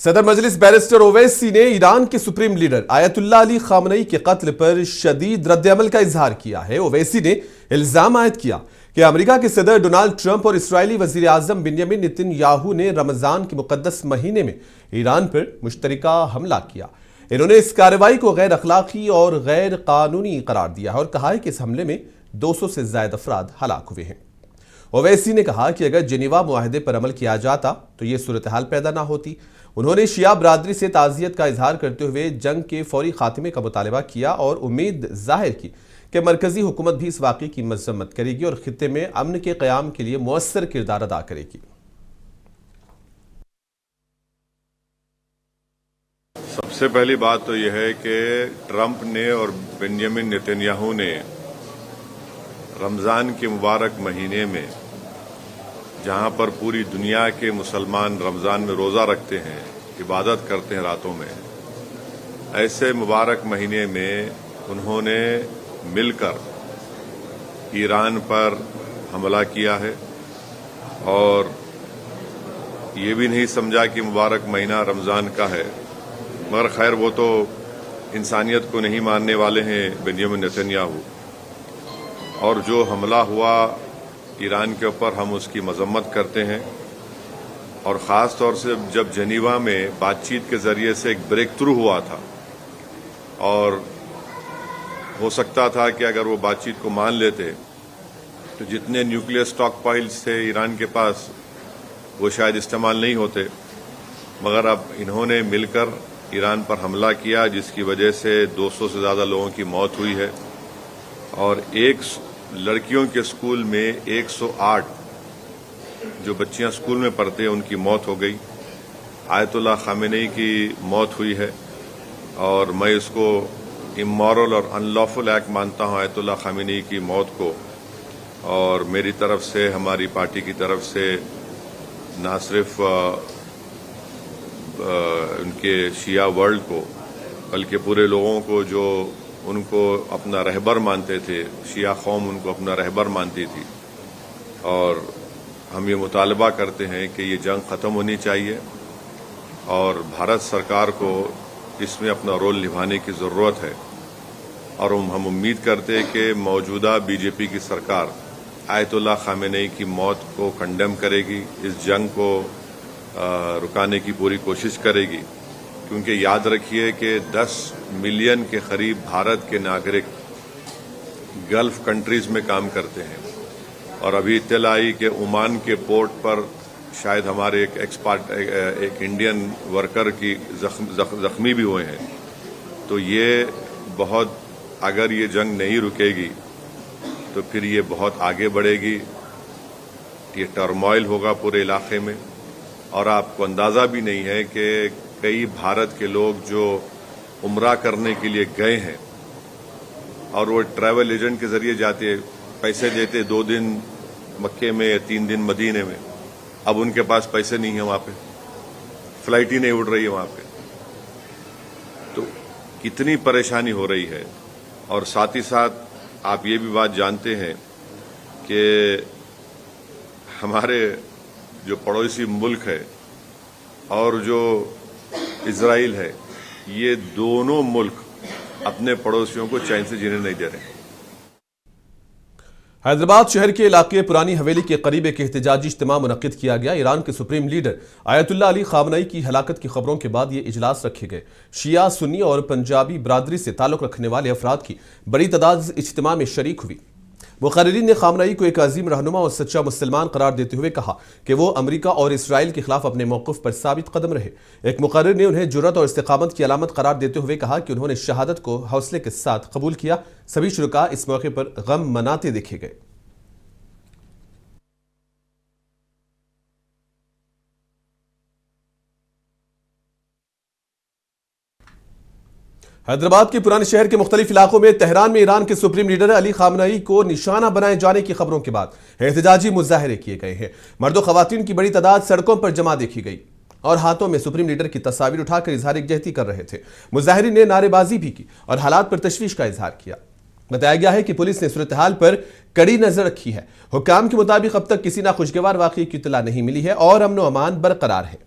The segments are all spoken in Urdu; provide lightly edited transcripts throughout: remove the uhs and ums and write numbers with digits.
صدر مجلس بیرسٹر اویسی نے ایران کے سپریم لیڈر آیت اللہ علی خامنئی کے قتل پر شدید رد عمل کا اظہار کیا ہے۔ اویسی نے الزام عائد کیا کہ امریکہ کے صدر ڈونلڈ ٹرمپ اور اسرائیلی وزیر اعظم بنیامین نیتن یاہو نے رمضان کے مقدس مہینے میں ایران پر مشترکہ حملہ کیا۔ انہوں نے اس کارروائی کو غیر اخلاقی اور غیر قانونی قرار دیا ہے اور کہا ہے کہ اس حملے میں 200 سے زائد افراد ہلاک ہوئے ہیں۔ اویسی نے کہا کہ اگر جنیوا معاہدے پر عمل کیا جاتا تو یہ صورتحال پیدا نہ ہوتی۔ انہوں نے شیعہ برادری سے تعزیت کا اظہار کرتے ہوئے جنگ کے فوری خاتمے کا مطالبہ کیا اور امید ظاہر کی کہ مرکزی حکومت بھی اس واقعے کی مذمت کرے گی اور خطے میں امن کے قیام کے لیے مؤثر کردار ادا کرے گی۔ سب سے پہلی بات تو یہ ہے کہ ٹرمپ نے اور بنیامین نیتن یاہو نے رمضان کے مبارک مہینے میں جہاں پر پوری دنیا کے مسلمان رمضان میں روزہ رکھتے ہیں، عبادت کرتے ہیں راتوں میں، ایسے مبارک مہینے میں انہوں نے مل کر ایران پر حملہ کیا ہے اور یہ بھی نہیں سمجھا کہ مبارک مہینہ رمضان کا ہے، مگر خیر وہ تو انسانیت کو نہیں ماننے والے ہیں بنیامین نیتن یاہو، اور جو حملہ ہوا ایران کے اوپر ہم اس کی مذمت کرتے ہیں، اور خاص طور سے جب جنیوا میں بات چیت کے ذریعے سے ایک بریک تھرو ہوا تھا اور ہو سکتا تھا کہ اگر وہ بات چیت کو مان لیتے تو جتنے نیوکلیئر سٹاک پائلز تھے ایران کے پاس وہ شاید استعمال نہیں ہوتے، مگر اب انہوں نے مل کر ایران پر حملہ کیا جس کی وجہ سے 200 سے زیادہ لوگوں کی موت ہوئی ہے، اور لڑکیوں کے اسکول میں 108 جو بچیاں اسکول میں پڑھتے ہیں ان کی موت ہو گئی۔ آیت اللہ خامنئی کی موت ہوئی ہے اور میں اس کو امورل اور ان لافل ایکٹ مانتا ہوں آیت اللہ خامنئی کی موت کو، اور میری طرف سے، ہماری پارٹی کی طرف سے نہ صرف ان کے شیعہ ورلڈ کو بلکہ پورے لوگوں کو جو ان کو اپنا رہبر مانتے تھے، شیعہ قوم ان کو اپنا رہبر مانتی تھی، اور ہم یہ مطالبہ کرتے ہیں کہ یہ جنگ ختم ہونی چاہیے اور بھارت سرکار کو اس میں اپنا رول نبھانے کی ضرورت ہے، اور ہم امید کرتے ہیں کہ موجودہ بی جے پی کی سرکار آیت اللہ خامنئی کی موت کو کنڈیم کرے گی، اس جنگ کو رکانے کی پوری کوشش کرے گی، کیونکہ یاد رکھیے کہ 10 ملین کے قریب بھارت کے ناگرک گلف کنٹریز میں کام کرتے ہیں، اور ابھی اطلاع آئی کہ عمان کے پورٹ پر شاید ہمارے ایک انڈین ورکر کی زخمی بھی ہوئے ہیں۔ تو یہ بہت، اگر یہ جنگ نہیں رکے گی تو پھر یہ بہت آگے بڑھے گی، یہ ٹرموائل ہوگا پورے علاقے میں، اور آپ کو اندازہ بھی نہیں ہے کہ کئی بھارت کے لوگ جو عمرہ کرنے کے لیے گئے ہیں اور وہ ٹریول ایجنٹ کے ذریعے جاتے، پیسے دیتے 2 دن مکے میں یا 3 دن مدینے میں، اب ان کے پاس پیسے نہیں ہیں، وہاں پہ فلائٹ ہی نہیں اڑ رہی ہے وہاں پہ، تو کتنی پریشانی ہو رہی ہے۔ اور ساتھ ہی ساتھ آپ یہ بھی بات جانتے ہیں کہ ہمارے جو پڑوسی ملک ہے اور جو اسرائیل ہے، یہ دونوں ملک اپنے پڑوسیوں کو چین سے جینے نہیں دے رہے۔ حیدرآباد شہر کے علاقے پرانی حویلی کے قریب ایک احتجاجی اجتماع منعقد کیا گیا۔ ایران کے سپریم لیڈر آیت اللہ علی خامنئی کی ہلاکت کی خبروں کے بعد یہ اجلاس رکھے گئے۔ شیعہ، سنی اور پنجابی برادری سے تعلق رکھنے والے افراد کی بڑی تعداد اجتماع میں شریک ہوئی۔ مقررین نے خامنئی کو ایک عظیم رہنما اور سچا مسلمان قرار دیتے ہوئے کہا کہ وہ امریکہ اور اسرائیل کے خلاف اپنے موقف پر ثابت قدم رہے۔ ایک مقرر نے انہیں جرأت اور استقامت کی علامت قرار دیتے ہوئے کہا کہ انہوں نے شہادت کو حوصلے کے ساتھ قبول کیا۔ سبھی شرکاء اس موقع پر غم مناتے دیکھے گئے۔ حیدرآباد کے پرانے شہر کے مختلف علاقوں میں تہران میں ایران کے سپریم لیڈر علی خامنئی کو نشانہ بنائے جانے کی خبروں کے بعد احتجاجی مظاہرے کیے گئے ہیں۔ مرد و خواتین کی بڑی تعداد سڑکوں پر جمع دیکھی گئی اور ہاتھوں میں سپریم لیڈر کی تصاویر اٹھا کر اظہار یکجہتی کر رہے تھے۔ مظاہرین نے نعرے بازی بھی کی اور حالات پر تشویش کا اظہار کیا۔ بتایا گیا ہے کہ پولیس نے صورتحال پر کڑی نظر رکھی ہے۔ حکام کے مطابق اب تک کسی ناخوشگوار واقعے کی اطلاع نہیں ملی ہے اور امن و امان برقرار ہے۔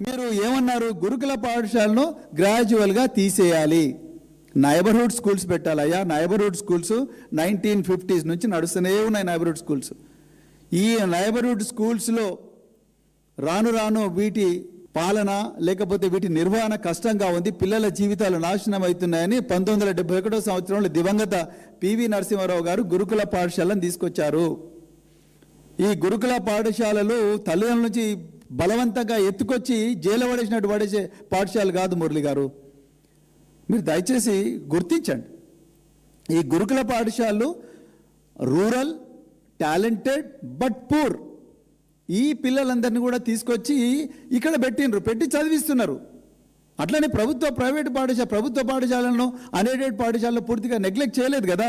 మీరు ఏమన్నారు, గురుకుల పాఠశాలను గ్రాడ్యువల్గా తీసేయాలి, నైబర్హుడ్ స్కూల్స్ పెట్టాలయ్యా. నైబర్హుడ్ స్కూల్స్ 1950s నుంచి నడుస్తూనే ఉన్నాయి. నైబర్హుడ్ స్కూల్స్, ఈ నైబర్హుడ్ స్కూల్స్లో రాను రాను వీటి పాలన లేకపోతే వీటి నిర్వహణ కష్టంగా ఉంది, పిల్లల జీవితాలు నాశనం అవుతున్నాయని 1971 సంవత్సరంలో దివంగత PV నరసింహారావు గారు గురుకుల పాఠశాలను తీసుకొచ్చారు. ఈ గురుకుల పాఠశాలలు తల్లిదండ్రుల నుంచి బలవంతంగా ఎత్తుకొచ్చి జైలు పడేసినట్టు పడేసే పాఠశాల కాదు మురళి గారు. మీరు దయచేసి గుర్తించండి, ఈ గురుకుల పాఠశాలలు రూరల్, టాలెంటెడ్ బట్ పూర్ ఈ పిల్లలందరినీ కూడా తీసుకొచ్చి ఇక్కడ పెట్టి చదివిస్తున్నారు. అట్లనే ప్రైవేట్ పాఠశాల, ప్రభుత్వ పాఠశాలను అన్ఎయిడెడ్ పాఠశాలను పూర్తిగా నెగ్లెక్ట్ చేయలేదు కదా.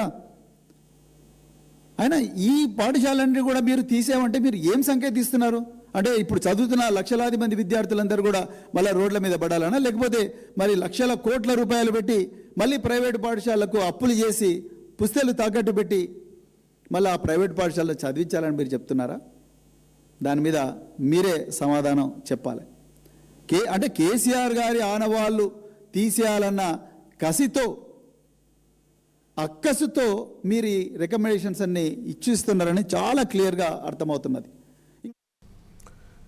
అయినా ఈ పాఠశాలన్నీ కూడా మీరు తీసేమంటే మీరు ఏం సంకేతం ఇస్తున్నారు? అంటే ఇప్పుడు చదువుతున్న లక్షలాది మంది విద్యార్థులందరూ కూడా మళ్ళీ రోడ్ల మీద పడాలనా, లేకపోతే మరి లక్షల కోట్ల రూపాయలు పెట్టి మళ్ళీ ప్రైవేట్ పాఠశాలకు అప్పులు చేసి పుస్తకాలు తాకట్టు పెట్టి మళ్ళీ ఆ ప్రైవేట్ పాఠశాలలో చదివించాలని మీరు చెప్తున్నారా? దాని మీద మీరే సమాధానం చెప్పాలి. అంటే KCR గారి ఆనవాళ్ళు తీసేయాలన్న కసితో, అక్కసుతో మీరు ఈ రికమెండేషన్స్ అన్ని ఇచ్చిస్తున్నారని చాలా క్లియర్గా అర్థమవుతున్నది.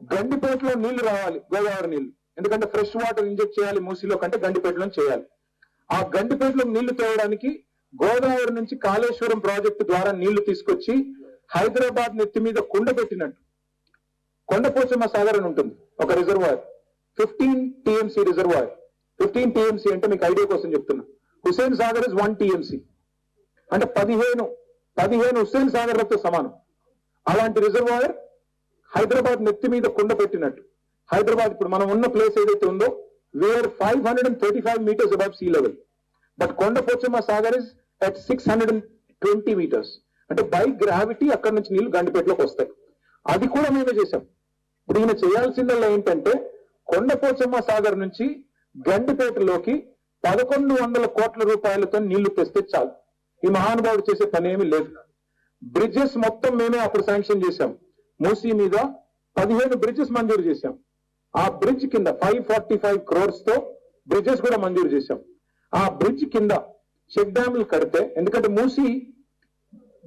గండిపేటలో నీళ్లు రావాలి, గోదావరి నీళ్లు. ఎందుకంటే ఫ్రెష్ వాటర్ ఇంజెక్ట్ చేయాలి మూసీలో కంటే గండిపేటలో చేయాలి. ఆ గండిపేటలో నీళ్లు తేవడానికి గోదావరి నుంచి కాళేశ్వరం ప్రాజెక్టు ద్వారా నీళ్లు తీసుకొచ్చి హైదరాబాద్ నెత్తి మీద కుండ పెట్టినట్టు కొండపోచమ్మ సాగర్ అని ఉంటుంది ఒక రిజర్వాయర్, 15 టీఎంసీ రిజర్వాయర్. 15 టీఎంసీ అంటే మీకు ఐడియా కోసం చెప్తున్నా. హుసేన్ సాగర్ ఇస్ 1 టీఎంసీ అంటే 15 హుసేన్ సాగర్లతో సమానం. అలాంటి రిజర్వాయర్ హైదరాబాద్ నెత్తి మీద కుండ పెట్టినట్టు. హైదరాబాద్ ఇప్పుడు మనం ఉన్న ప్లేస్ ఏదైతే ఉందో where 535 meters above sea level, but Kondapochamma Sagar is at 620 meters. అంటే బై గ్రావిటీ అక్కడ నుంచి నీళ్లు గండిపేటలోకి వస్తాయి. అది కూడా మేమే చేశాం. ఇప్పుడు ఈయన చేయాల్సిందల్లా ఏంటంటే కొండపోచమ్మ సాగర్ నుంచి గండిపేటలోకి 1100 కోట్ల రూపాయలతో నీళ్లు తెస్తే చాలు. ఈ మహానుభావుడు చేసే పని ఏమీ లేదు. బ్రిడ్జెస్ మొత్తం మేమే అప్పుడు శాంక్షన్ చేశాం. మూసీ మీద 15 బ్రిడ్జెస్ మంజూరు చేశాం. ఆ బ్రిడ్జ్ కింద 545 crores తో బ్రిడ్జెస్ కూడా మంజూరు చేశాం. ఆ బ్రిడ్జ్ కింద చెక్ డ్యాములు కడితే, ఎందుకంటే మూసీ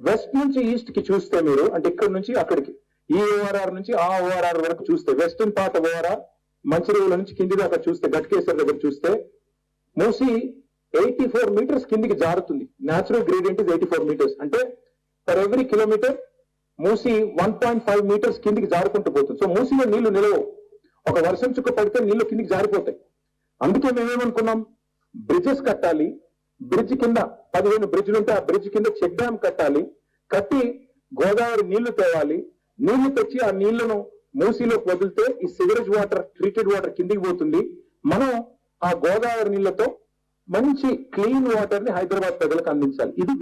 వెస్ట్ నుంచి ఈస్ట్ కి చూస్తే మీరు అంటే ఇక్కడ నుంచి అక్కడికి ఈ ఓఆర్ఆర్ నుంచి ఆ ఓఆర్ఆర్ వరకు చూస్తే western part of ORR Mancherial నుంచి కింది దాకా చూస్తే గట్కేశ్వర్ దగ్గర చూస్తే మూసీ 84 మీటర్స్ కిందికి జారుతుంది. Natural gradient is 84 metres. అంటే per every kilometre Musi 1.5 metres కిందికి జారుకుంటూ పోతుంది. సో మూసీలో నీళ్లు నిలవవు. ఒక వర్షం చుక్క పడితే నీళ్లు కిందికి జారిపోతాయి. అందుకే మేమేమనుకున్నాం, బ్రిడ్జెస్ కట్టాలి, బ్రిడ్జ్ కింద 15 బ్రిడ్జ్లు ఉంటే ఆ బ్రిడ్జ్ కింద చెక్ డ్యామ్ కట్టాలి, కట్టి గోదావరి నీళ్లు తేవాలి. నీళ్లు తెచ్చి ఆ నీళ్లను మూసీలోకి వదిలితే ఈ సివరేజ్ వాటర్, ట్రీటెడ్ వాటర్ కిందికి పోతుంది. మనం ఆ గోదావరి నీళ్లతో మంచి క్లీన్ వాటర్ ని హైదరాబాద్ ప్రజలకు అందించాలి. ఇది